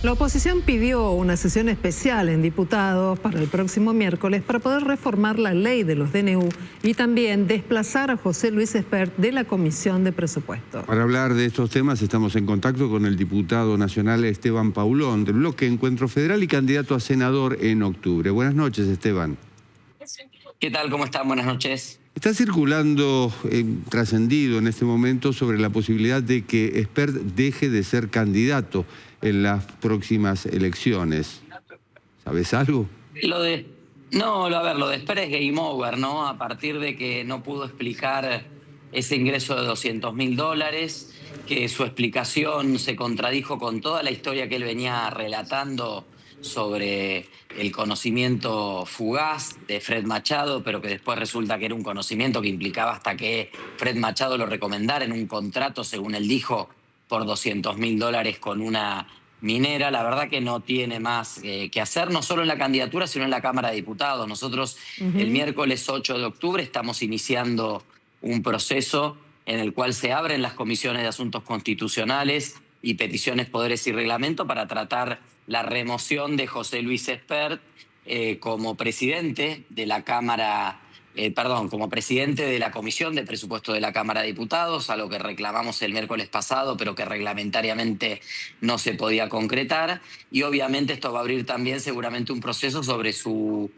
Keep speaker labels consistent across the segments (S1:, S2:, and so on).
S1: La oposición pidió una sesión especial en diputados para el próximo miércoles para poder reformar la ley de los DNU y también desplazar a José Luis Espert de la Comisión de Presupuesto.
S2: Para hablar de estos temas estamos en contacto con el diputado nacional Esteban Paulón, del bloque Encuentro Federal y candidato a senador en octubre. Buenas noches, Esteban.
S3: ¿Qué tal? ¿Cómo están? Buenas noches.
S2: Está circulando, trascendido en este momento, sobre la posibilidad de que Espert deje de ser candidato en las próximas elecciones. ¿Sabes algo?
S3: Lo de Espert es game over, ¿no? A partir de que no pudo explicar ese ingreso de $200.000, que su explicación se contradijo con toda la historia que él venía relatando sobre el conocimiento fugaz de Fred Machado, pero que después resulta que era un conocimiento que implicaba hasta que Fred Machado lo recomendara en un contrato, según él dijo, por $200.000 con una minera. La verdad que no tiene más que hacer, no solo en la candidatura, sino en la Cámara de Diputados. Nosotros el miércoles 8 de octubre estamos iniciando un proceso en el cual se abren las comisiones de asuntos constitucionales y peticiones, poderes y reglamento para tratar la remoción de José Luis Espert como presidente de la Cámara, como presidente de la Comisión de Presupuesto de la Cámara de Diputados, a lo que reclamamos el miércoles pasado, pero que reglamentariamente no se podía concretar. Y obviamente esto va a abrir también seguramente un proceso sobre su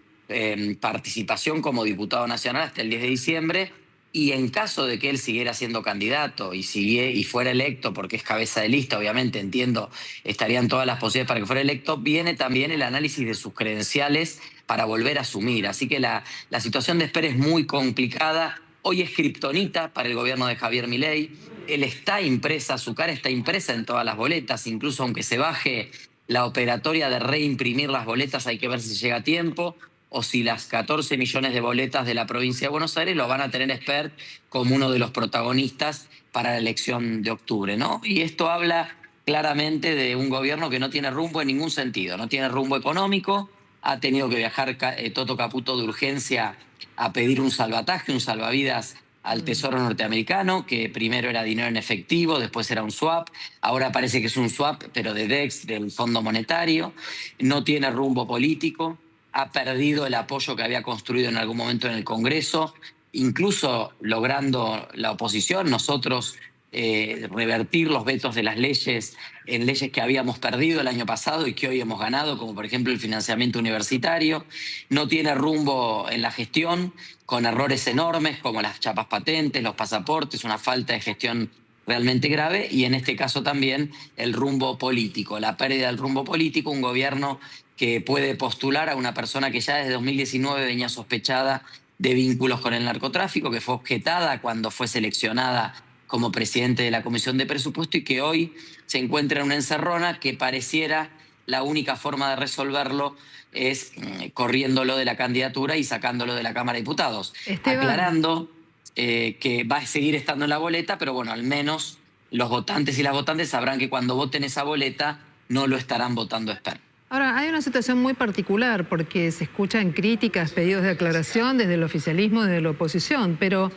S3: participación como diputado nacional hasta el 10 de diciembre. Y en caso de que él siguiera siendo candidato y fuera electo, porque es cabeza de lista, obviamente, entiendo, estarían todas las posibilidades para que fuera electo, viene también el análisis de sus credenciales para volver a asumir. Así que la situación de Espert es muy complicada. Hoy es kriptonita para el gobierno de Javier Milei. Él está impresa, su cara está impresa en todas las boletas, incluso aunque se baje la operatoria de reimprimir las boletas, hay que ver si llega a tiempo, o si las 14 millones de boletas de la provincia de Buenos Aires lo van a tener Espert como uno de los protagonistas para la elección de octubre, ¿no? Y esto habla claramente de un gobierno que no tiene rumbo en ningún sentido, no tiene rumbo económico, ha tenido que viajar Toto Caputo de urgencia a pedir un salvataje, un salvavidas al Tesoro norteamericano, que primero era dinero en efectivo, después era un swap, ahora parece que es un swap, pero de DEX, del Fondo Monetario, no tiene rumbo político, ha perdido el apoyo que había construido en algún momento en el Congreso, incluso logrando la oposición, nosotros revertir los vetos de las leyes en leyes que habíamos perdido el año pasado y que hoy hemos ganado, como por ejemplo el financiamiento universitario. No tiene rumbo en la gestión, con errores enormes como las chapas patentes, los pasaportes, una falta de gestión realmente grave, y en este caso también el rumbo político, la pérdida del rumbo político, un gobierno que puede postular a una persona que ya desde 2019 venía sospechada de vínculos con el narcotráfico, que fue objetada cuando fue seleccionada como presidente de la Comisión de Presupuesto y que hoy se encuentra en una encerrona que pareciera la única forma de resolverlo es corriéndolo de la candidatura y sacándolo de la Cámara de Diputados.
S1: Esteban.
S3: Aclarando que va a seguir estando en la boleta, pero bueno, al menos los votantes y las votantes sabrán que cuando voten esa boleta no lo estarán votando Espert.
S1: Ahora, hay una situación muy particular porque se escuchan críticas, pedidos de aclaración desde el oficialismo, desde la oposición, pero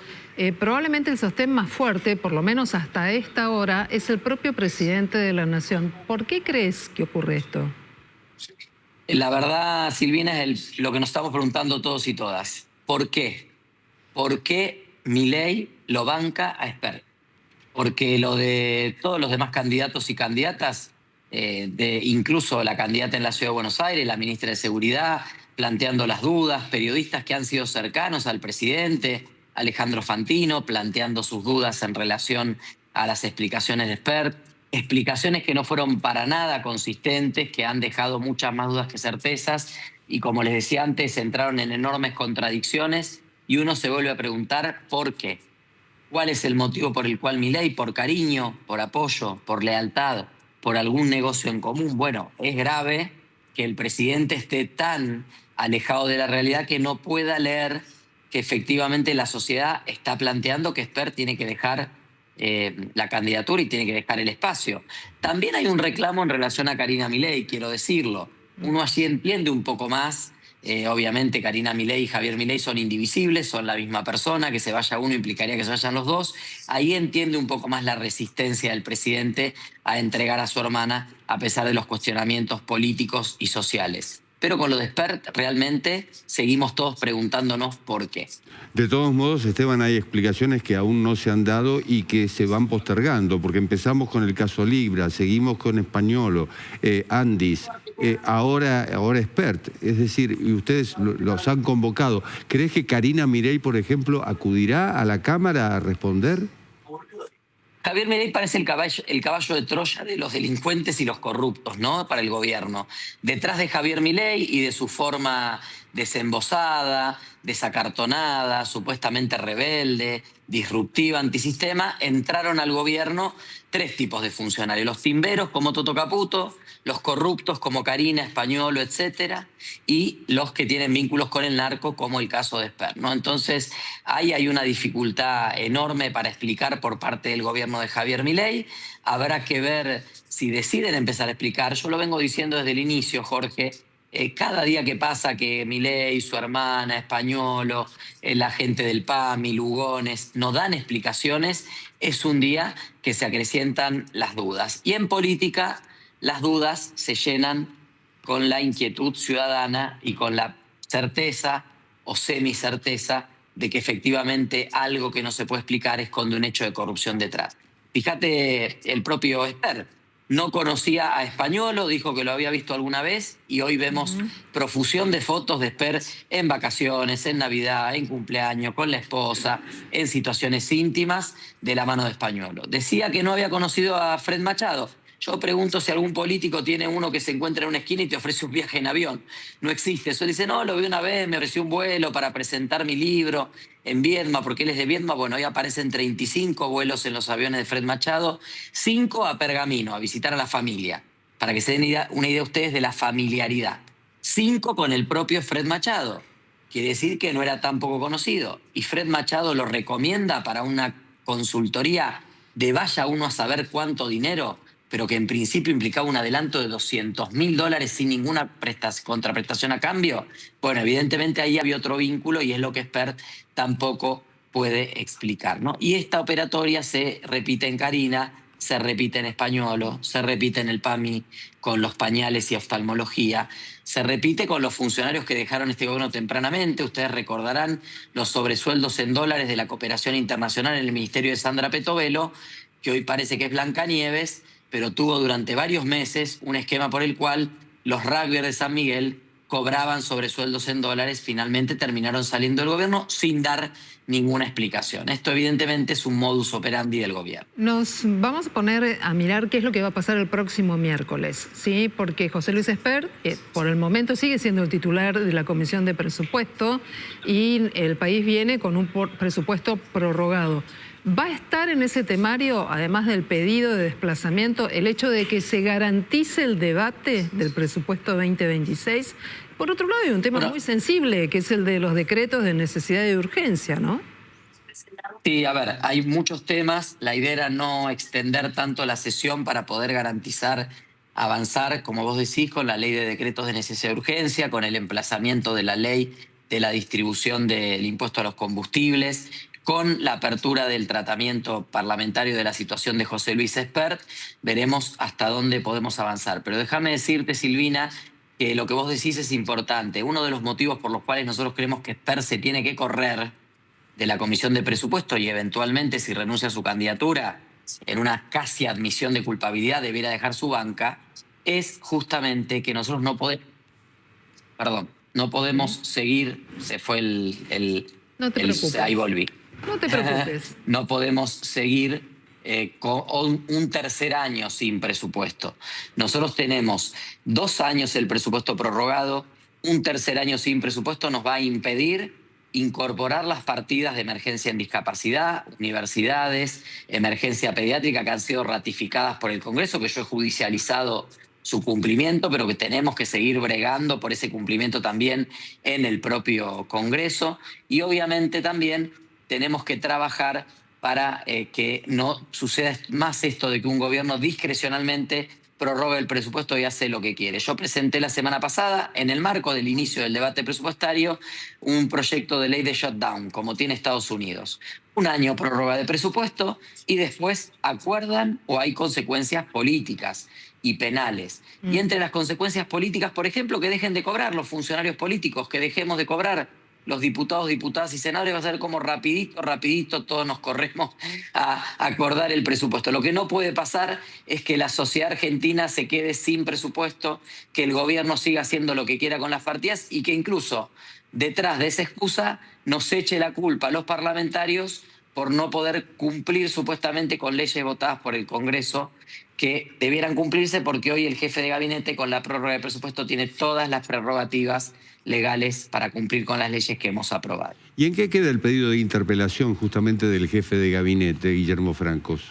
S1: probablemente el sostén más fuerte, por lo menos hasta esta hora, es el propio presidente de la Nación. ¿Por qué crees que ocurre esto?
S3: La verdad, Silvina, es lo que nos estamos preguntando todos y todas. ¿Por qué? ¿Por qué Milei lo banca a Espert? Porque lo de todos los demás candidatos y candidatas, incluso la candidata en la Ciudad de Buenos Aires, la ministra de Seguridad, planteando las dudas, periodistas que han sido cercanos al presidente, Alejandro Fantino, planteando sus dudas en relación a las explicaciones de Espert, explicaciones que no fueron para nada consistentes, que han dejado muchas más dudas que certezas, y como les decía antes, entraron en enormes contradicciones, y uno se vuelve a preguntar ¿por qué? ¿Cuál es el motivo por el cual Milei, por cariño, por apoyo, por lealtad, por algún negocio en común? Bueno, es grave que el presidente esté tan alejado de la realidad que no pueda leer que efectivamente la sociedad está planteando que Espert tiene que dejar la candidatura y tiene que dejar el espacio. También hay un reclamo en relación a Karina Milei, quiero decirlo. Uno allí entiende un poco más Obviamente Karina Milei y Javier Milei son indivisibles, son la misma persona, que se vaya uno implicaría que se vayan los dos. Ahí entiende un poco más la resistencia del presidente a entregar a su hermana a pesar de los cuestionamientos políticos y sociales. Pero con lo de Spert realmente seguimos todos preguntándonos por qué.
S2: De todos modos, Esteban, hay explicaciones que aún no se han dado y que se van postergando, porque empezamos con el caso Libra, seguimos con Españolo, Andis, ahora Spert, es decir, y ustedes los han convocado. ¿Crees que Karina Milei, por ejemplo, acudirá a la Cámara a responder?
S3: Javier Milei parece el caballo de Troya de los delincuentes y los corruptos, ¿no? Para el gobierno. Detrás de Javier Milei y de su forma desembosada, desacartonada, supuestamente rebelde, disruptiva, antisistema, entraron al gobierno tres tipos de funcionarios. Los timberos como Toto Caputo, los corruptos como Karina, Españolo, etcétera, y los que tienen vínculos con el narco, como el caso de Spert, ¿no? Entonces, ahí hay una dificultad enorme para explicar por parte del gobierno de Javier Milei. Habrá que ver si deciden empezar a explicar. Yo lo vengo diciendo desde el inicio, Jorge. Cada día que pasa que Milei, su hermana, Españolo, la gente del PAMI, Lugones, no dan explicaciones, es un día que se acrecientan las dudas. Y en política, las dudas se llenan con la inquietud ciudadana y con la certeza o semicerteza de que efectivamente algo que no se puede explicar esconde un hecho de corrupción detrás. Fíjate, el propio Spert no conocía a Españolo, dijo que lo había visto alguna vez y hoy vemos profusión de fotos de Spert en vacaciones, en Navidad, en cumpleaños, con la esposa, en situaciones íntimas de la mano de Españolo. Decía que no había conocido a Fred Machado. Yo pregunto si algún político tiene uno que se encuentra en una esquina y te ofrece un viaje en avión. No existe. Eso dice, no, lo vi una vez, me ofreció un vuelo para presentar mi libro en Viedma, porque él es de Viedma. Bueno, hoy aparecen 35 vuelos en los aviones de Fred Machado, 5 a Pergamino, a visitar a la familia, para que se den una idea ustedes de la familiaridad. 5 con el propio Fred Machado. Quiere decir que no era tan poco conocido. Y Fred Machado lo recomienda para una consultoría de vaya uno a saber cuánto dinero, pero que en principio implicaba un adelanto de $200.000 sin ninguna contraprestación a cambio. Bueno, evidentemente ahí había otro vínculo y es lo que Spert tampoco puede explicar, ¿no? Y esta operatoria se repite en Karina, se repite en Españolo, se repite en el PAMI con los pañales y oftalmología, se repite con los funcionarios que dejaron este gobierno tempranamente. Ustedes recordarán los sobresueldos en dólares de la cooperación internacional en el ministerio de Sandra Petovelo, que hoy parece que es Blancanieves, pero tuvo durante varios meses un esquema por el cual los rugbyers de San Miguel cobraban sobresueldos en dólares, finalmente terminaron saliendo del gobierno sin dar ninguna explicación. Esto evidentemente es un modus operandi del gobierno.
S1: Nos vamos a poner a mirar qué es lo que va a pasar el próximo miércoles, ¿sí? Porque José Luis Spert, por el momento sigue siendo el titular de la Comisión de Presupuesto y el país viene con un presupuesto prorrogado. ¿Va a estar en ese temario, además del pedido de desplazamiento, el hecho de que se garantice el debate del presupuesto 2026? Por otro lado, hay un tema muy sensible, que es el de los decretos de necesidad y de urgencia, ¿no?
S3: Sí, a ver, hay muchos temas. La idea era no extender tanto la sesión para poder garantizar avanzar, como vos decís, con la ley de decretos de necesidad y urgencia, con el emplazamiento de la ley de la distribución del impuesto a los combustibles, con la apertura del tratamiento parlamentario de la situación de José Luis Spert. Veremos hasta dónde podemos avanzar. Pero déjame decirte, Silvina, que lo que vos decís es importante. Uno de los motivos por los cuales nosotros creemos que Spert se tiene que correr de la Comisión de Presupuesto y eventualmente, si renuncia a su candidatura, en una casi admisión de culpabilidad, debiera dejar su banca, es justamente que nosotros no podemos seguir. Se fue
S1: No te preocupes.
S3: ahí volví.
S1: No te preocupes.
S3: No podemos seguir con un tercer año sin presupuesto. Nosotros tenemos 2 años el presupuesto prorrogado, un tercer año sin presupuesto nos va a impedir incorporar las partidas de emergencia en discapacidad, universidades, emergencia pediátrica que han sido ratificadas por el Congreso, que yo he judicializado su cumplimiento, pero que tenemos que seguir bregando por ese cumplimiento también en el propio Congreso. Y obviamente también tenemos que trabajar para que no suceda más esto de que un gobierno discrecionalmente prorroga el presupuesto y hace lo que quiere. Yo presenté la semana pasada, en el marco del inicio del debate presupuestario, un proyecto de ley de shutdown, como tiene Estados Unidos. 1 año prórroga de presupuesto y después acuerdan o hay consecuencias políticas y penales. Y entre las consecuencias políticas, por ejemplo, que dejen de cobrar los funcionarios políticos, que dejemos de cobrar los diputados, diputadas y senadores, va a ser como rapidito todos nos corremos a acordar el presupuesto. Lo que no puede pasar es que la sociedad argentina se quede sin presupuesto, que el gobierno siga haciendo lo que quiera con las partidas y que incluso detrás de esa excusa nos eche la culpa a los parlamentarios por no poder cumplir supuestamente con leyes votadas por el Congreso que debieran cumplirse, porque hoy el jefe de gabinete con la prórroga de presupuesto tiene todas las prerrogativas legales para cumplir con las leyes que hemos aprobado.
S2: ¿Y en qué queda el pedido de interpelación justamente del jefe de gabinete, Guillermo Francos?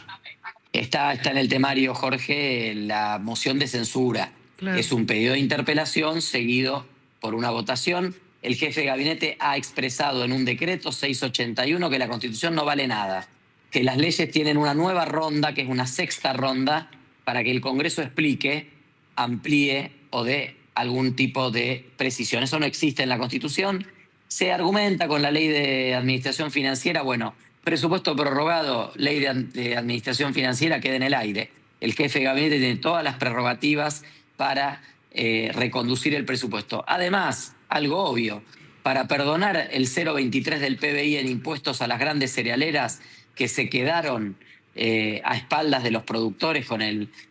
S3: Está en el temario, Jorge, la moción de censura.
S1: Claro.
S3: Es un pedido de interpelación seguido por una votación. El jefe de gabinete ha expresado en un decreto 681 que la Constitución no vale nada, que las leyes tienen una nueva ronda, que es una 6ª ronda, para que el Congreso explique, amplíe o dé algún tipo de precisión. Eso no existe en la Constitución. Se argumenta con la ley de administración financiera, bueno, presupuesto prorrogado, ley de administración financiera queda en el aire. El jefe de gabinete tiene todas las prerrogativas para reconducir el presupuesto. Además, algo obvio, para perdonar el 0,23 del PBI en impuestos a las grandes cerealeras que se quedaron a espaldas de los productores con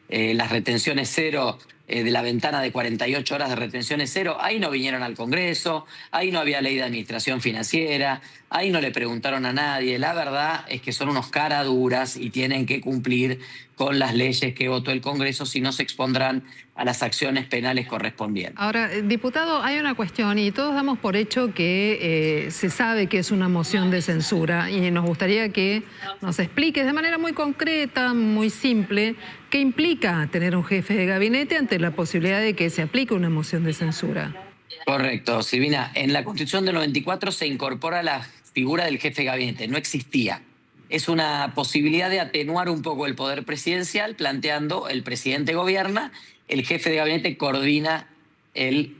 S3: las retenciones cero, de la ventana de 48 horas de retenciones cero, ahí no vinieron al Congreso, ahí no había ley de administración financiera, ahí no le preguntaron a nadie. La verdad es que son unos caraduras y tienen que cumplir con las leyes que votó el Congreso, si no se expondrán a las acciones penales correspondientes.
S1: Ahora, diputado, hay una cuestión y todos damos por hecho que se sabe que es una moción de censura y nos gustaría que nos expliques de manera muy concreta, muy simple, qué implica tener un jefe de gabinete ante la posibilidad de que se aplique una moción de censura.
S3: Correcto, Silvina. En la Constitución del 94 se incorpora la figura del jefe de gabinete, no existía. Es una posibilidad de atenuar un poco el poder presidencial, planteando el presidente gobierna, el jefe de gabinete coordina el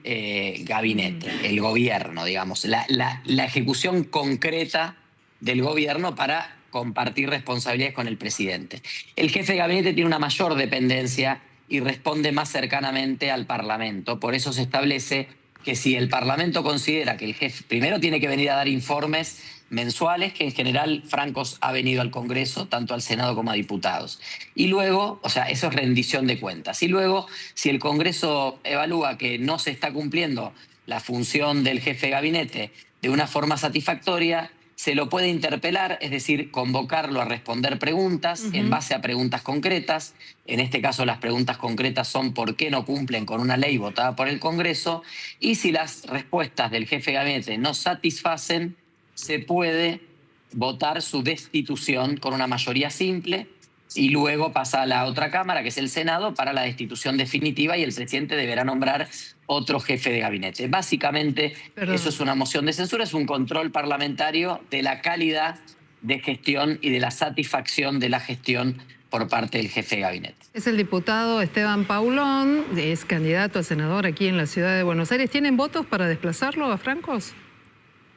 S3: gabinete, el gobierno, digamos, la ejecución concreta del gobierno para compartir responsabilidades con el presidente. El jefe de gabinete tiene una mayor dependencia y responde más cercanamente al Parlamento. Por eso se establece que si el Parlamento considera que el jefe primero tiene que venir a dar informes mensuales, que en general Francos ha venido al Congreso, tanto al Senado como a diputados. Y luego, o sea, eso es rendición de cuentas. Y luego, si el Congreso evalúa que no se está cumpliendo la función del jefe de gabinete de una forma satisfactoria, se lo puede interpelar, es decir, convocarlo a responder preguntas en base a preguntas concretas. En este caso, las preguntas concretas son por qué no cumplen con una ley votada por el Congreso. Y si las respuestas del jefe de gabinete no satisfacen, se puede votar su destitución con una mayoría simple y luego pasa a la otra Cámara, que es el Senado, para la destitución definitiva y el presidente deberá nombrar otro jefe de gabinete. Básicamente, eso es una moción de censura, es un control parlamentario de la calidad de gestión y de la satisfacción de la gestión por parte del jefe de gabinete.
S1: Es el diputado Esteban Paulón, es candidato a senador aquí en la ciudad de Buenos Aires. ¿Tienen votos para desplazarlo a Francos?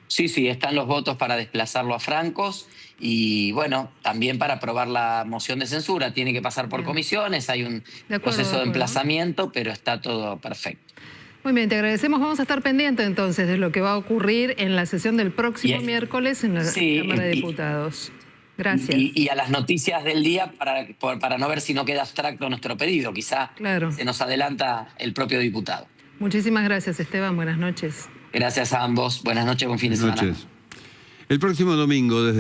S3: Sí, están los votos para desplazarlo a Francos y, bueno, también para aprobar la moción de censura. Tiene que pasar por comisiones, hay un proceso de emplazamiento, pero está todo perfecto.
S1: Muy bien, te agradecemos. Vamos a estar pendientes entonces de lo que va a ocurrir en la sesión del próximo miércoles en la Cámara de Diputados. Gracias.
S3: Y a las noticias del día para no ver si no queda abstracto nuestro pedido. Quizá se nos adelanta el propio diputado.
S1: Muchísimas gracias, Esteban. Buenas noches.
S3: Gracias a ambos. Buenas noches, buen fin de semana.
S2: El próximo domingo, desde